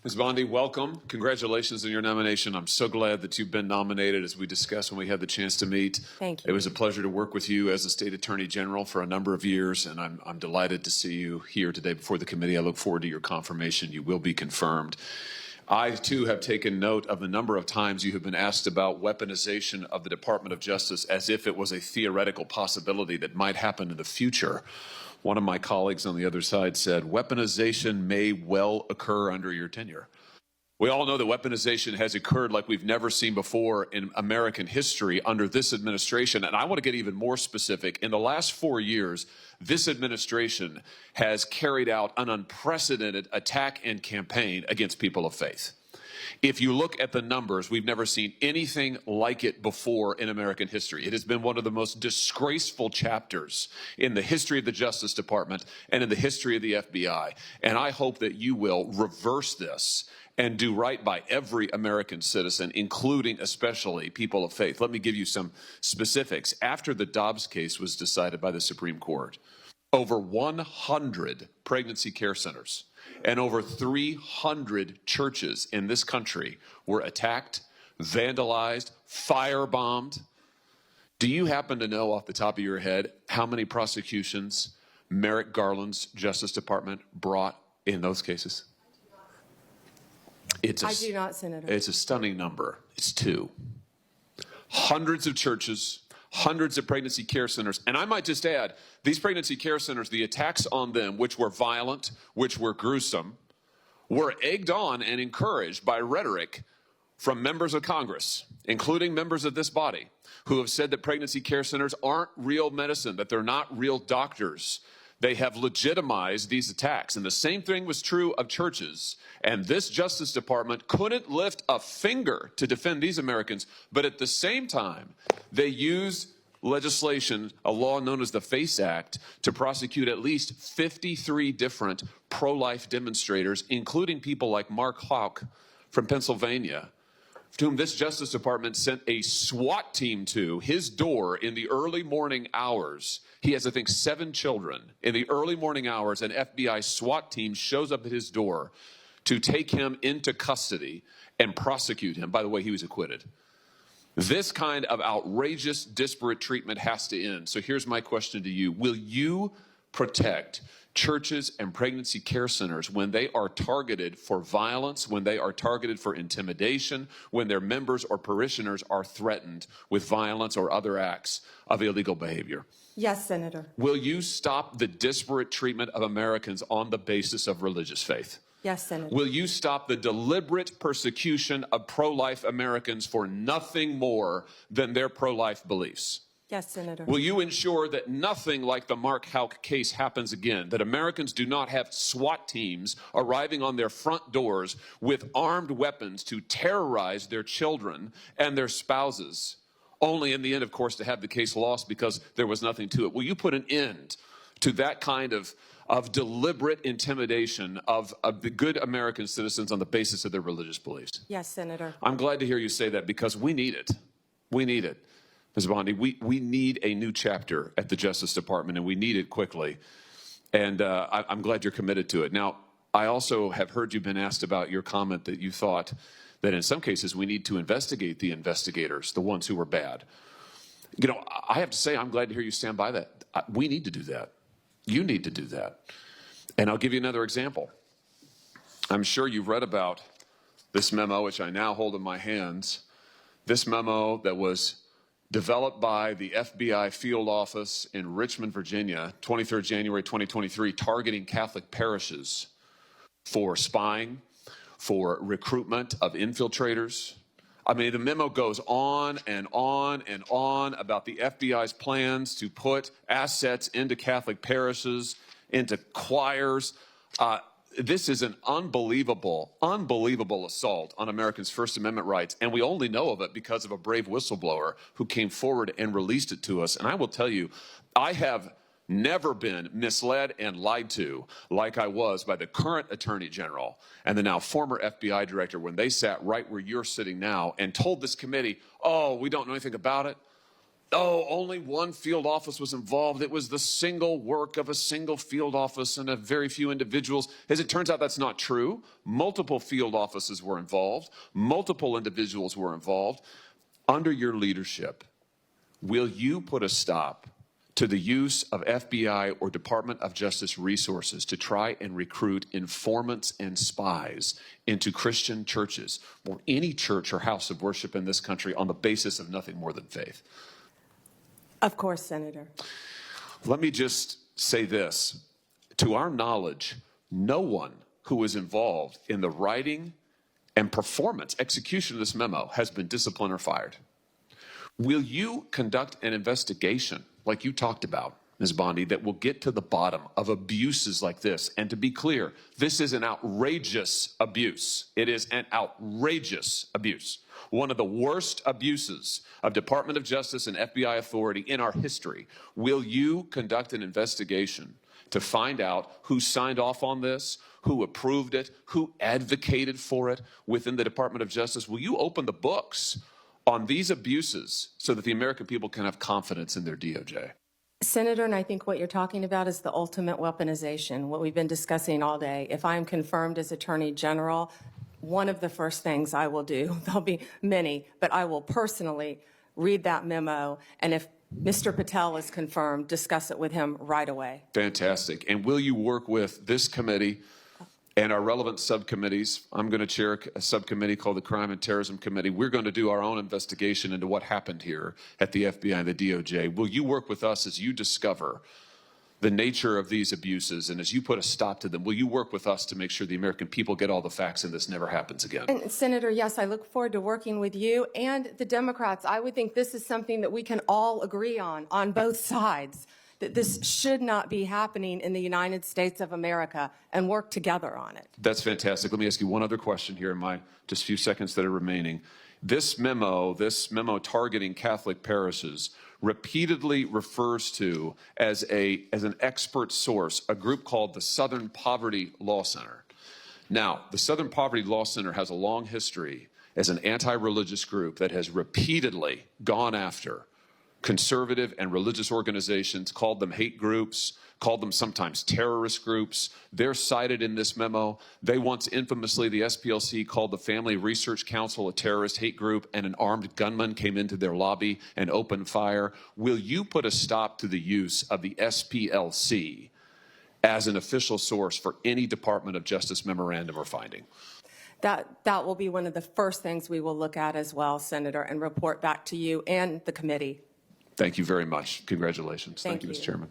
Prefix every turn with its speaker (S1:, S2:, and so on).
S1: Ms. Bondi, welcome. Congratulations on your nomination. I'm so glad that you've been nominated, as we discussed when we had the chance to meet.
S2: Thank you.
S1: It was a pleasure to work with you as a state attorney general for a number of years, and I'm delighted to see you here today before the committee. I look forward to your confirmation. You will be confirmed. I, too, have taken note of the number of times you have been asked about weaponization of the Department of Justice as if it was a theoretical possibility that might happen in the future. One of my colleagues on the other side said, weaponization may well occur under your tenure. We all know that weaponization has occurred like we've never seen before in American history under this administration. And I want to get even more specific. In the last 4 years, this administration has carried out an unprecedented attack and campaign against people of faith. If you look at the numbers, we've never seen anything like it before in American history. It has been one of the most disgraceful chapters in the history of the Justice Department and in the history of the FBI. And I hope that you will reverse this and do right by every American citizen, including especially people of faith. Let me give you some specifics. After the Dobbs case was decided by the Supreme Court, over 100 pregnancy care centers and over 300 churches in this country were attacked, vandalized, firebombed. Do you happen to know off the top of your head how many prosecutions Merrick Garland's Justice Department brought in those cases?
S2: I do not, Senator.
S1: It's a stunning number. It's 2. Hundreds of churches, hundreds of pregnancy care centers. And I might just add, these pregnancy care centers, the attacks on them, which were violent, which were gruesome, were egged on and encouraged by rhetoric from members of Congress, including members of this body, who have said that pregnancy care centers aren't real medicine, that they're not real doctors. They have legitimized these attacks. And the same thing was true of churches. And this Justice Department couldn't lift a finger to defend these Americans. But at the same time, they used legislation, a law known as the FACE Act, to prosecute at least 53 different pro-life demonstrators, including people like Mark Houck from Pennsylvania, to whom this Justice Department sent a SWAT team to his door in the early morning hours. He has, I think, 7 children. In the early morning hours, an FBI SWAT team shows up at his door to take him into custody and prosecute him. By the way, he was acquitted. This kind of outrageous, disparate treatment has to end. So here's my question to you. Will you protect churches and pregnancy care centers when they are targeted for violence, when they are targeted for intimidation, when their members or parishioners are threatened with violence or other acts of illegal behavior?
S2: Yes, Senator.
S1: Will you stop the disparate treatment of Americans on the basis of religious faith?
S2: Yes, Senator.
S1: Will you stop the deliberate persecution of pro-life Americans for nothing more than their pro-life beliefs?
S2: Yes, Senator.
S1: Will you ensure that nothing like the Mark Houck case happens again, that Americans do not have SWAT teams arriving on their front doors with armed weapons to terrorize their children and their spouses, only in the end, of course, to have the case lost because there was nothing to it? Will you put an end to that kind of deliberate intimidation of the good American citizens on the basis of their religious beliefs?
S2: Yes, Senator.
S1: I'm glad to hear you say that because we need it. We need it. Ms. Bondi, we need a new chapter at the Justice Department, and we need it quickly. And I'm glad you're committed to it. Now, I also have heard you've been asked about your comment that you thought that in some cases we need to investigate the investigators, the ones who were bad. You know, I have to say I'm glad to hear you stand by that. We need to do that. You need to do that. And I'll give you another example. I'm sure you've read about this memo, which I now hold in my hands, this memo that was developed by the FBI field office in Richmond, Virginia, 23rd January 2023, targeting Catholic parishes for spying, for recruitment of infiltrators. I mean, the memo goes on and on and on about the FBI's plans to put assets into Catholic parishes, into choirs. This is an unbelievable, unbelievable assault on Americans' First Amendment rights, and we only know of it because of a brave whistleblower who came forward and released it to us. And I will tell you, I have never been misled and lied to like I was by the current Attorney General and the now former FBI Director when they sat right where you're sitting now and told this committee, oh, we don't know anything about it. oh, only one field office was involved. It was the single work of a single field office and a very few individuals. As it turns out, that's not true. Multiple field offices were involved. Multiple individuals were involved. Under your leadership, will you put a stop to the use of FBI or Department of Justice resources to try and recruit informants and spies into Christian churches or any church or house of worship in this country on the basis of nothing more than faith?
S2: Of course, Senator.
S1: Let me just say this. To our knowledge, no one who was involved in the writing and performance, execution of this memo has been disciplined or fired. Will you conduct an investigation like you talked about, Ms. Bondi, that will get to the bottom of abuses like this? And to be clear, this is an outrageous abuse. It is an outrageous abuse. One of the worst abuses of Department of Justice and FBI authority in our history. Will you conduct an investigation to find out who signed off on this, who approved it, who advocated for it within the Department of Justice? Will you open the books on these abuses so that the American people can have confidence in their DOJ?
S2: Senator, and I think what you're talking about is the ultimate weaponization, what we've been discussing all day. If I'm confirmed as Attorney General, one of the first things I will do, there'll be many, but I will personally read that memo, and if Mr. Patel is confirmed, discuss it with him right away.
S1: Fantastic. And will you work with this committee and our relevant subcommittees? I'm going to chair a subcommittee called the Crime and Terrorism Committee. We're going to do our own investigation into what happened here at the FBI and the DOJ. Will you work with us as you discover the nature of these abuses, and as you put a stop to them, will you work with us to make sure the American people get all the facts and this never happens again?
S2: And Senator, yes, I look forward to working with you and the Democrats. I would think this is something that we can all agree on both sides, that this should not be happening in the United States of America, and work together on it.
S1: That's fantastic. Let me ask you one other question here in my just few seconds that are remaining. This memo targeting Catholic parishes repeatedly refers to as an expert source a group called the Southern Poverty Law Center. Now, the Southern Poverty Law Center has a long history as an anti-religious group that has repeatedly gone after conservative and religious organizations, called them hate groups, called them sometimes terrorist groups. They're cited in this memo. They once infamously, the SPLC called the Family Research Council a terrorist hate group, and an armed gunman came into their lobby and opened fire. Will you put a stop to the use of the SPLC as an official source for any Department of Justice memorandum or finding?
S2: That will be one of the first things we will look at as well, Senator, and report back to you and the committee.
S1: Thank you very much. Congratulations.
S2: Thank
S1: you, Mr.
S2: you.
S1: Chairman.